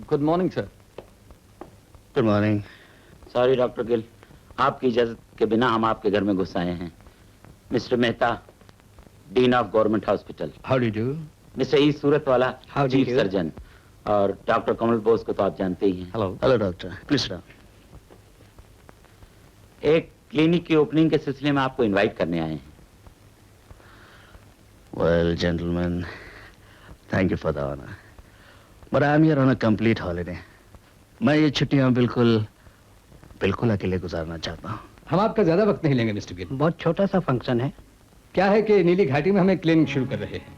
Good morning sir. Good morning. Sorry doctor Gill, आपकी इजाजत के बिना हम आपके घर में घुस आए हैं। Mister Mehta, dean of government hospital. How do you do? Mister E Surat वाला, How do chief you do? Surgeon. और डॉक्टर कमल बोस को तो आप जानते ही हैं। Hello. Hello doctor, please down. एक क्लिनिक की ओपनिंग के सिलसिले में आपको इनवाइट करने आए हैं। Well, gentlemen, thank you for the honor. But I'm here on a complete holiday. मैं ये छुट्टियां बिल्कुल अकेले गुजारना चाहता हूँ। हम आपका ज्यादा वक्त नहीं लेंगे मिस्टर गिल। बहुत छोटा सा फंक्शन है। क्या है कि नीली घाटी में हम एक क्लिनिक शुरू कर रहे हैं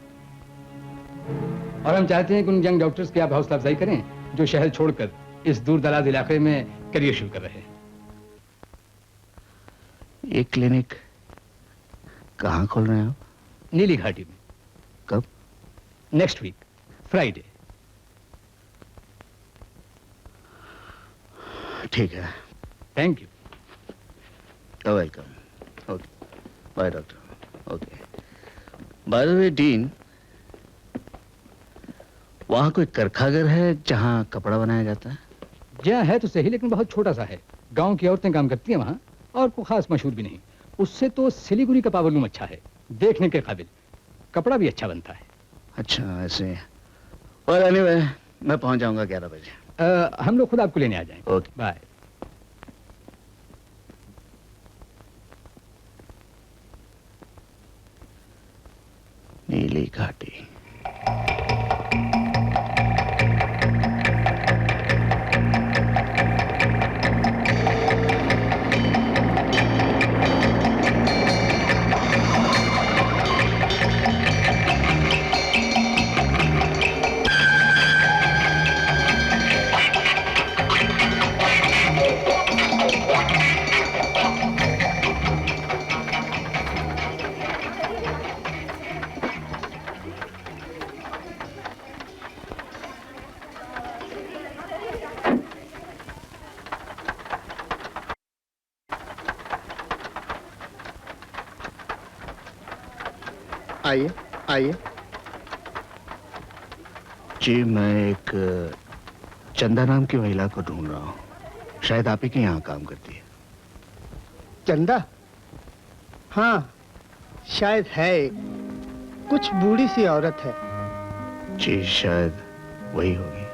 और हम चाहते हैं कि उन यंग डॉक्टर्स की आप हौसला अफजाई करें जो शहर छोड़कर इस दूर दराज इलाके में करियर शुरू कर रहे हैं। ये क्लिनिक कहाँ खोल रहे हैं आप? नीली घाटी में। कब? Next week Friday. ठीक है। Thank you. Welcome. Okay bye doctor. Okay by the way dean, वहाँ कोई करखागर है जहाँ कपड़ा बनाया जाता है? जहाँ है तो सही, लेकिन बहुत छोटा सा है। गांव की औरतें काम करती हैं वहाँ, और कोई खास मशहूर भी नहीं। उससे तो सिलीगुड़ी का पावरलूम अच्छा है, देखने के काबिल। कपड़ा भी अच्छा बनता है। अच्छा ऐसे। और एनीवे मैं पहुँच जाऊँगा 11 बजे। हम लोग खुद आपको लेने आ जाएंगे। Okay bye. नीली घाटी। आइए आइए। जी मैं एक चंदा नाम की महिला को ढूंढ रहा हूँ, शायद आप ही के यहाँ काम करती है। चंदा? हाँ शायद है, कुछ बूढ़ी सी औरत है। जी शायद वही होगी।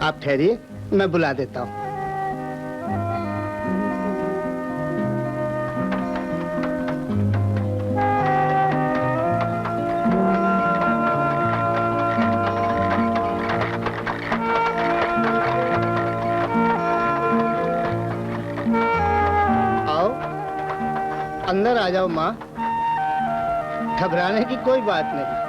आप ठहरिए, मैं बुला देता हूँ। अंदर आ जाओ माँ, घबराने की कोई बात नहीं।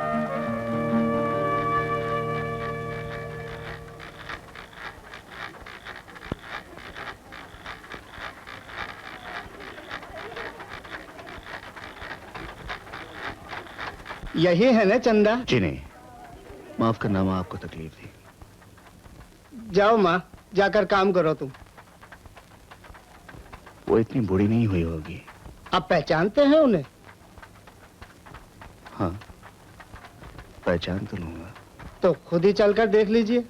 यही है ना चंदा? जी नहीं, माफ करना माँ, आपको तकलीफ थी। जाओ माँ, जाकर काम करो तुम। वो इतनी बूढ़ी नहीं हुई होगी। आप पहचानते हैं उन्हें? हाँ पहचान तो लूंगा। तो खुद ही चलकर देख लीजिए।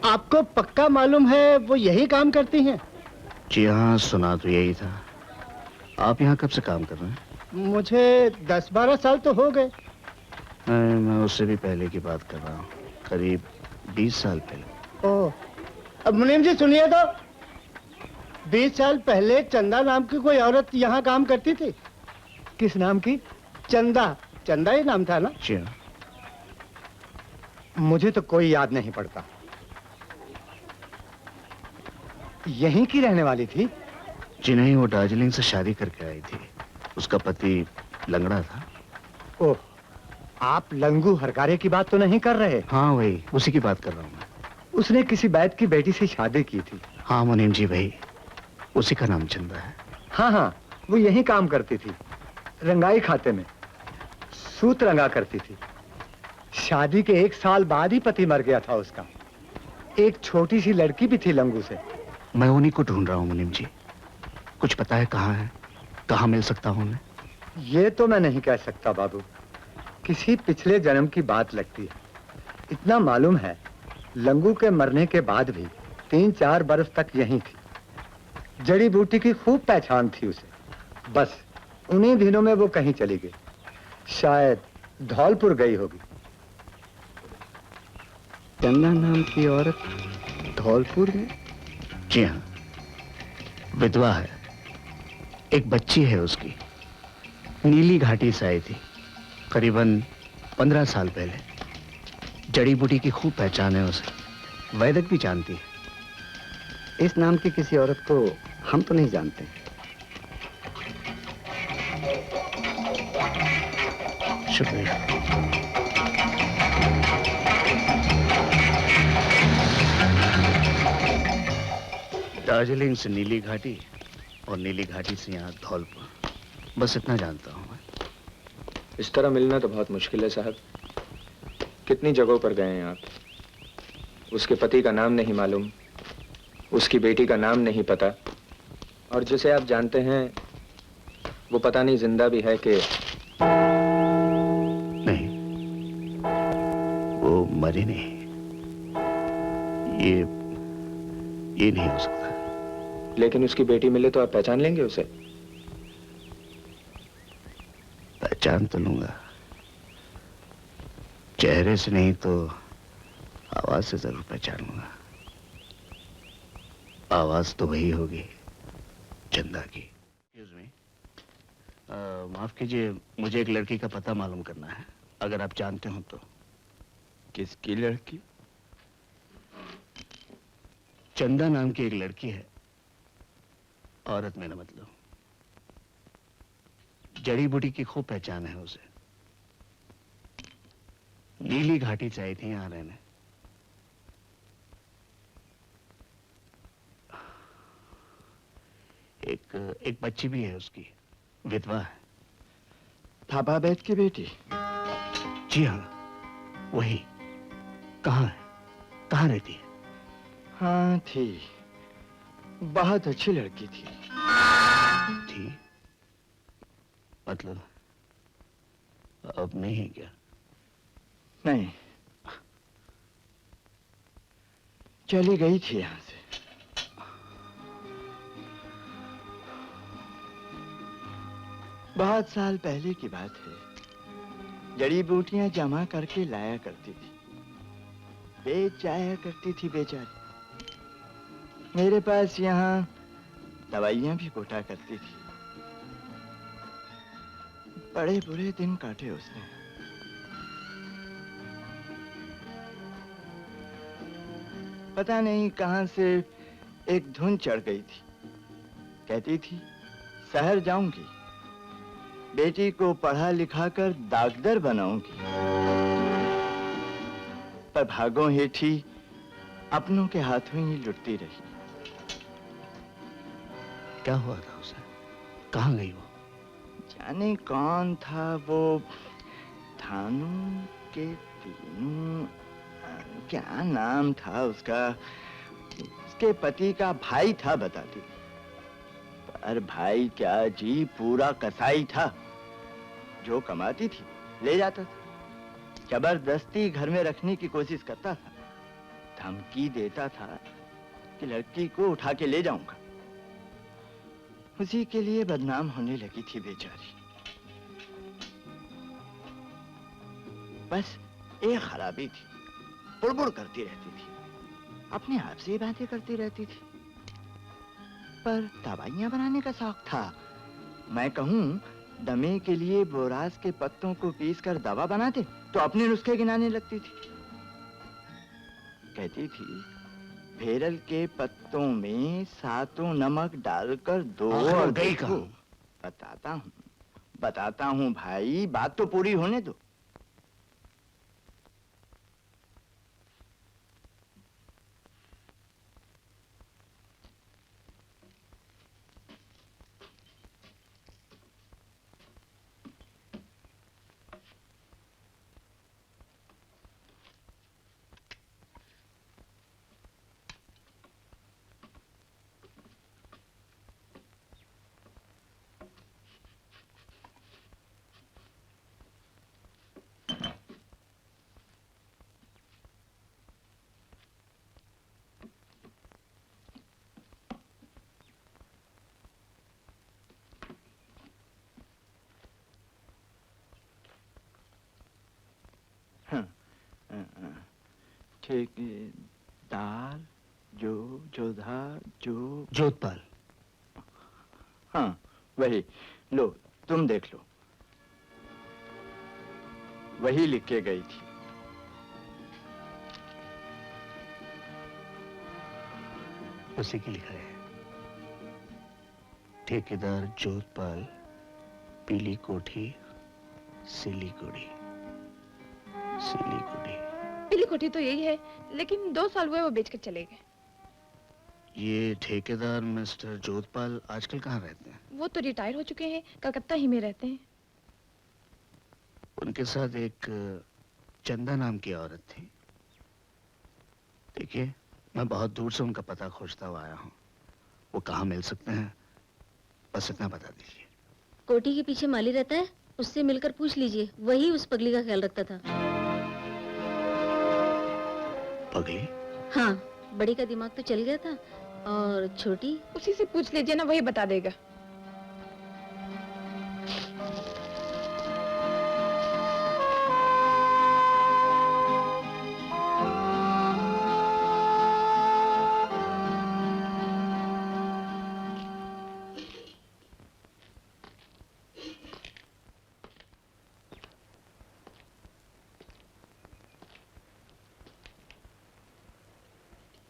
आपको पक्का मालूम है वो यही काम करती हैं? जी हाँ, सुना तो यही था। आप यहाँ कब से काम कर रहे हैं? मुझे 10-12 साल तो हो गए। मैं उससे भी पहले की बात कर रहा हूँ, करीब 20 साल पहले। ओह, अब मुनीम जी सुनिए तो, 20 साल पहले चंदा नाम की कोई औरत यहाँ काम करती थी। किस नाम की? चंदा। चंदा ही नाम था ना? जी हाँ। मुझे तो कोई याद नहीं पड़ता। यहीं की रहने वाली थी? जी नहीं, वो दार्जिलिंग से शादी करके आई थी। उसका पति लंगड़ा था। ओह, आप लंगू हरकारे की बात तो नहीं कर रहे? हाँ वही, उसी की बात कर रहा हूँ मैं। उसने किसी बैद की बेटी से शादी की थी। हाँ मुनीम जी, वही, उसी का नाम चंदा है। हाँ हाँ, वो यहीं काम करती थी, रंगाई खाते में सूत रंगा करती थी। शादी के 1 साल बाद ही पति मर गया था उसका। एक छोटी सी लड़की भी थी लंगू से। मैं उन्हीं को ढूंढ रहा हूँ मुनीम जी। कुछ पता है कहाँ है, कहाँ मिल सकता हूँ उन्हें? ये तो मैं नहीं कह सकता बाबू, किसी पिछले जन्म की बात लगती है। इतना मालूम है लंगू के मरने के बाद भी 3-4 बरस तक यहीं थी। जड़ी बूटी की खूब पहचान थी उसे। बस उन्हीं दिनों में वो कहीं चली गई, शायद धौलपुर गई होगी। चंदा नाम की औरत धौलपुर में? जी हाँ, विधवा है, एक बच्ची है उसकी। नीली घाटी से आई थी, करीबन 15 साल पहले। जड़ी बूटी की खूब पहचान है उसे, वैदिक भी जानती है। इस नाम की किसी औरत को हम तो नहीं जानते। शुक्रिया। दार्जिलिंग से नीली घाटी और नीली घाटी से यहाँ धौलपुर, बस इतना जानता हूँ मैं। इस तरह मिलना तो बहुत मुश्किल है साहब। कितनी जगहों पर गए हैं आप? उसके पति का नाम नहीं मालूम, उसकी बेटी का नाम नहीं पता, और जिसे आप जानते हैं वो पता नहीं जिंदा भी है कि नहीं, वो मरी नहीं। ये नहीं हो सकता। लेकिन उसकी बेटी मिले तो आप पहचान लेंगे उसे? पहचान तो लूंगा, चेहरे से नहीं तो आवाज से जरूर पहचान लूंगा। आवाज तो वही होगी, चंदा की। Excuse me, माफ कीजिए, मुझे एक लड़की का पता मालूम करना है, अगर आप जानते हो तो। किसकी लड़की? चंदा नाम की एक लड़की है, औरत मेरा मतलब। जड़ी बूटी की खूब पहचान है उसे। नीली घाटी से आई थी यहां रहने। एक बच्ची भी है उसकी, विधवा है। थापा बैठ की बेटी? जी हाँ, वही। कहाँ है, कहाँ रहती है? हाँ थी, बहुत अच्छी लड़की थी। थी मतलब अब नहीं है क्या? नहीं, चली गई थी यहां से। बहुत साल पहले की बात है। जड़ी बूटियां जमा करके लाया करती थी, बेच जाया करती थी बेचारी। मेरे पास यहाँ दवाइयां भी कोटा करती थी। बड़े बुरे दिन काटे उसने। पता नहीं कहां से एक धुन चढ़ गई थी। कहती थी शहर जाऊंगी, बेटी को पढ़ा लिखा कर डॉक्टर बनाऊंगी। पर भागों हेठी अपनों के हाथों ही लुटती रही। क्या हुआ था उसे? कहाँ गई वो? जाने कौन था वो। थानू के तीनू, क्या नाम था उसका। उसके पति का भाई था बताती। पर भाई क्या जी, पूरा कसाई था। जो कमाती थी ले जाता था, जबरदस्ती घर में रखने की कोशिश करता था, धमकी देता था कि लड़की को उठा के ले जाऊंगा। उसी के लिए बदनाम होने लगी थी बेचारी। बस एक खराबी थी, बुड़बुड़ करती रहती थी, अपने आप से ही बातें करती रहती थी। पर दवाइयां बनाने का शौक था। मैं कहूं दमे के लिए बोरास के पत्तों को पीसकर दवा बनाते तो अपने नुस्खे गिनाने लगती थी। कहती थी भेरल के पत्तों में 7 नमक डालकर दो और गई देखो। कहाँ? बताता हूँ भाई, बात तो पूरी होने दो। ठेकेदार जो जोधार जो जोधपाल। हाँ वही, लो तुम देख लो, वही लिख के गई थी। उसी की लिखा है, ठेकेदार जोधपाल, पीली कोठी, सिलीगुड़ी। सिलीगुड़ी। पीली कोठी तो यही है, लेकिन 2 साल हुए वो बेचकर चले गए। ये ठेकेदार मिस्टर जोधपाल आजकल कहाँ रहते हैं? वो तो रिटायर हो चुके हैं, कलकत्ता ही में रहते हैं। उनके साथ एक चंदा नाम की औरत थी। देखिए, मैं बहुत दूर से उनका पता खोजता हुआ आया हूँ। वो कहाँ मिल सकते हैं, बस इतना बता दीजिए। कोठी के पीछे माली रहता है, उससे मिलकर पूछ लीजिए, वही उस पगली का ख्याल रखता था। पगली? हाँ, बड़ी का दिमाग तो चल गया था, और छोटी? उसी से पूछ लीजिए ना, वही बता देगा।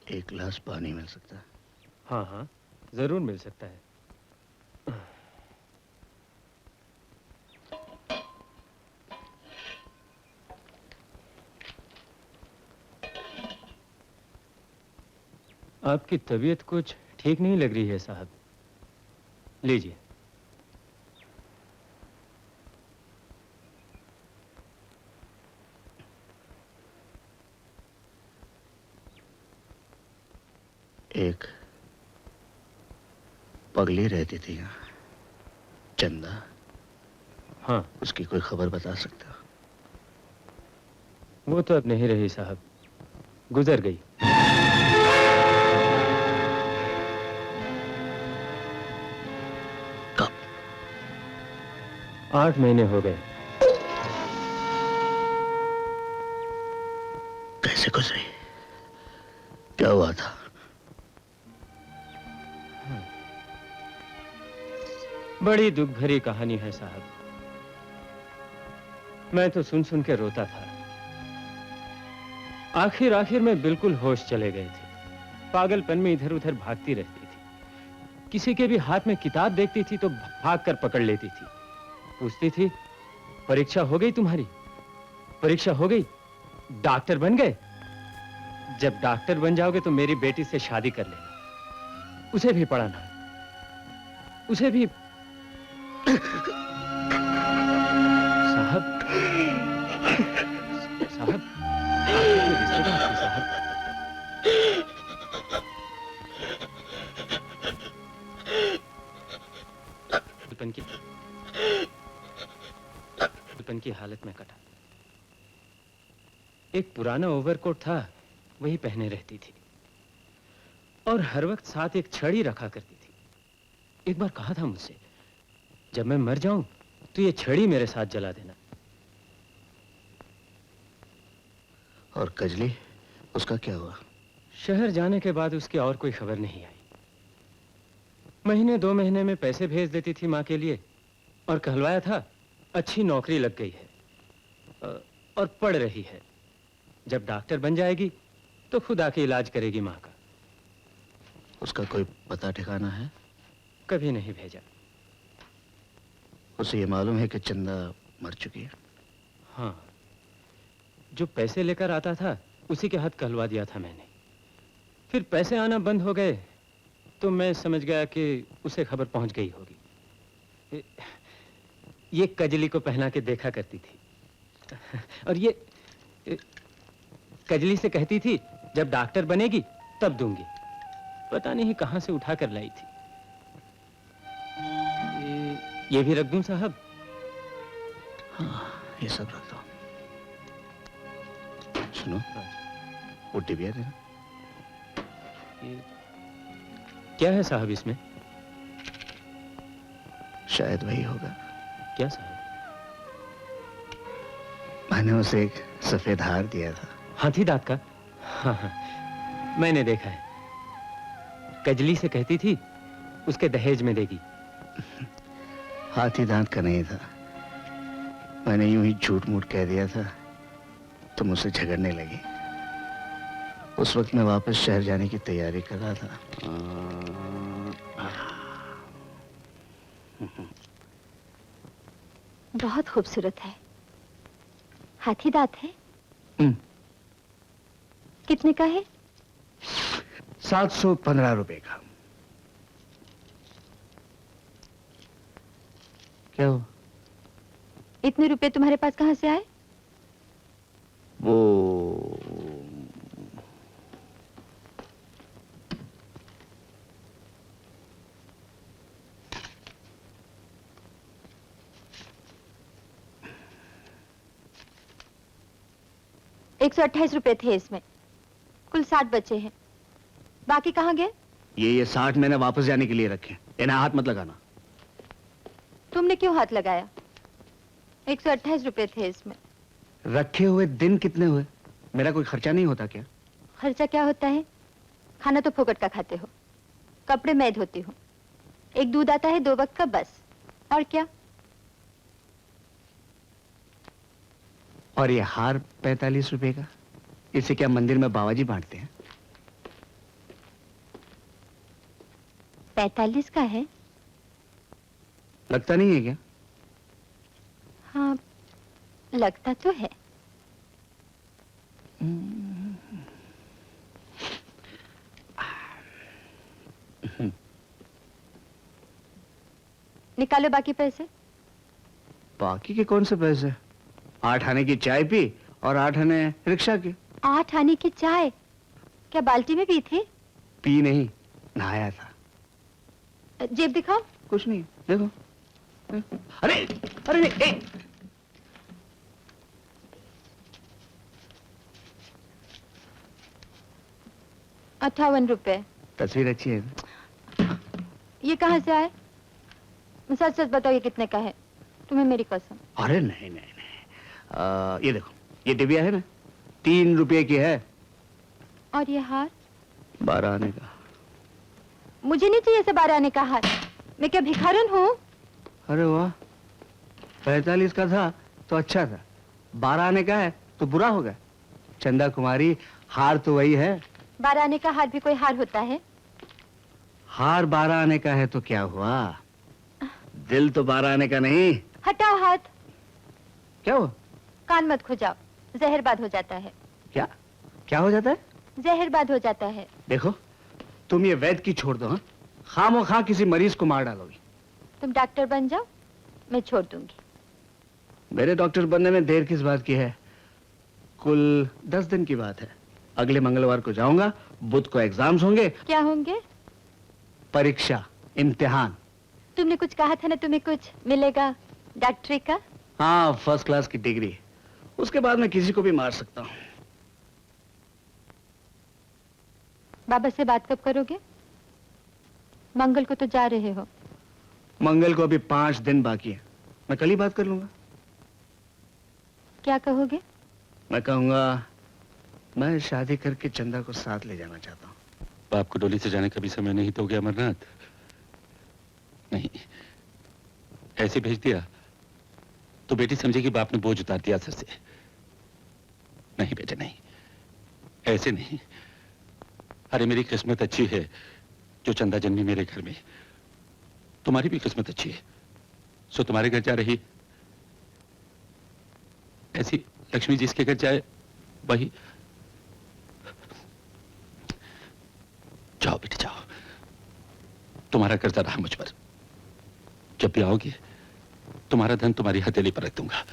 एक गिलास पानी मिल सकता है? हाँ हाँ, जरूर मिल सकता है। आपकी तबीयत कुछ ठीक नहीं लग रही है साहब, लीजिए। एक पगली रहती थी यहाँ, चंदा। हाँ, उसकी कोई खबर बता सकते हो? वो तो अब नहीं रही साहब, गुजर गई। कब? 8 महीने हो गए। कैसे गुजरी? क्या हुआ था? बड़ी दुख भरी कहानी है साहब। मैं तो सुन सुन के रोता था। आखिर में बिल्कुल होश चले गए थे। पागलपन में इधर उधर भागती रहती थी। किसी के भी हाथ में किताब देखती थी तो भागकर पकड़ लेती थी। पूछती थी, परीक्षा हो गई तुम्हारी? परीक्षा हो गई? डॉक्टर बन गए? जब डॉक्टर बन जाओगे तो मेरी बेटी से शादी कर लेना, उसे भी पढ़ाना, उसे भी। साहब, साहब, आपके कोई रिश्तेदार थे साहब? बचपन की हालत में कटा। एक पुराना ओवरकोट था, वही पहने रहती थी, और हर वक्त साथ एक छड़ी रखा करती थी। एक बार कहा था मुझसे, जब मैं मर जाऊं तो ये छड़ी मेरे साथ जला देना। और कजली, उसका क्या हुआ? शहर जाने के बाद उसकी और कोई खबर नहीं आई। महीने 2 महीने में पैसे भेज देती थी माँ के लिए, और कहलवाया था अच्छी नौकरी लग गई है और पढ़ रही है। जब डॉक्टर बन जाएगी तो खुद आके इलाज करेगी माँ का। उसका कोई पता ठिकाना है? कभी नहीं भेजा। उसे ये मालूम है कि चंदा मर चुकी है? हाँ, जो पैसे लेकर आता था उसी के हाथ कहलवा दिया था मैंने। फिर पैसे आना बंद हो गए तो मैं समझ गया कि उसे खबर पहुंच गई होगी। ये कजली को पहना के देखा करती थी, और ये कजली से कहती थी जब डॉक्टर बनेगी तब दूंगी। पता नहीं कहां से उठा कर लाई थी। ये भी रख दूं साहब? हाँ, ये सब रख दो। सुनो, वो डिबिया देना। ये क्या है साहब इसमें? शायद वही होगा। क्या साहब? मैंने उसे एक सफेद हार दिया था, हाथी दांत का? हाँ हाँ, मैंने देखा है। कजली से कहती थी उसके दहेज में देगी। हाथी दांत का नहीं था, मैंने यूं ही झूठ मूठ कह दिया था तो मुझसे झगड़ने लगी। उस वक्त मैं वापस शहर जाने की तैयारी कर रहा था। बहुत खूबसूरत है। हाथी दांत है? कितने का है? 715 रुपए का। क्या हो? इतने रुपए तुम्हारे पास कहां से आए? वो ₹128 थे इसमें, कुल 60 बचे हैं। बाकी कहाँ गए? ये 60 मैंने वापस जाने के लिए रखे, इन्हें हाथ मत लगाना। तुमने क्यों हाथ लगाया? 128 रुपए थे इसमें। रखे हुए दिन कितने हुए? मेरा कोई खर्चा नहीं होता क्या? खर्चा क्या होता है? खाना तो फोकट का खाते हो, कपड़े मैं धोती हूँ, एक दूध आता है 2 वक्त का, बस। और क्या? और ये हार 45 रुपए का, इसे क्या मंदिर में बाबाजी बांटते हैं? 45 का है? लगता नहीं है क्या? हाँ, लगता तो है। निकालो बाकी पैसे। बाकी के कौन से पैसे? 8 आने की चाय पी और 8 आने रिक्शा के। 8 आने की चाय क्या बाल्टी में पी थी? पी नहीं, नहाया था। जेब दिखाओ। कुछ नहीं, देखो। अरे अरे ए! 58 रुपए। तस्वीर अच्छी है। ये कहाँ से आए? सच सच बताओ, ये कितने का है? तुम्हें मेरी कसम। अरे नहीं नहीं नहीं, ये देखो, ये डिबिया है ना, 3 रुपए की है। और ये हार? 12 आने का। मुझे नहीं चाहिए 12 आने का हार। मैं क्या भिखारन हूँ? अरे वाह, 45 का था तो अच्छा था, 12 आने का है तो बुरा होगा। चंदा कुमारी, हार तो वही है। 12 आने का हार भी कोई हार होता है? हार 12 आने का है तो क्या हुआ, दिल तो 12 आने का नहीं। हटाओ हाथ। क्या हुआ? कान मत खुजाओ, जहरबाद हो जाता है। क्या क्या हो जाता है? जहरबाद हो जाता है। देखो, तुम ये वैद्य की छोड़ दो। हाँ, खामोखा किसी मरीज को मार डालोगी। तुम डॉक्टर बन जाओ, मैं छोड़ दूंगी। मेरे डॉक्टर बनने में देर किस बात की है? कुल 10 दिन की बात है। अगले मंगलवार को जाऊंगा, बुध को एग्जाम्स होंगे। क्या होंगे? परीक्षा, इम्तिहान। तुमने कुछ कहा था ना, तुम्हें कुछ मिलेगा डॉक्टरी का? हाँ, फर्स्ट क्लास की डिग्री। उसके बाद मैं किसी को भी मार सकता हूँ। बाबा से बात कब करोगे? मंगल को तो जा रहे हो। मंगल को अभी 5 दिन बाकी है, मैं कल ही बात कर लूंगा। क्या कहोगे? मैं कहूंगा मैं शादी करके चंदा को साथ ले जाना चाहता हूँ। बाप को डोली से जाने का भी समय नहीं तो गया अमरनाथ? नहीं, ऐसे भेज दिया तो बेटी समझेगी बाप ने बोझ उतार दिया सर से। नहीं बेटे नहीं, ऐसे नहीं। अरे मेरी किस्मत अच्छी है जो चंदा जन्मी मेरे घर में। तुम्हारी भी किस्मत अच्छी है, सो तुम्हारे घर जा रही। ऐसी लक्ष्मी जिसके घर जाए वही। जाओ बेटे जाओ, तुम्हारा कर्जा रहा मुझ पर। जब भी आओगे तुम्हारा धन तुम्हारी हथेली पर रख दूंगा।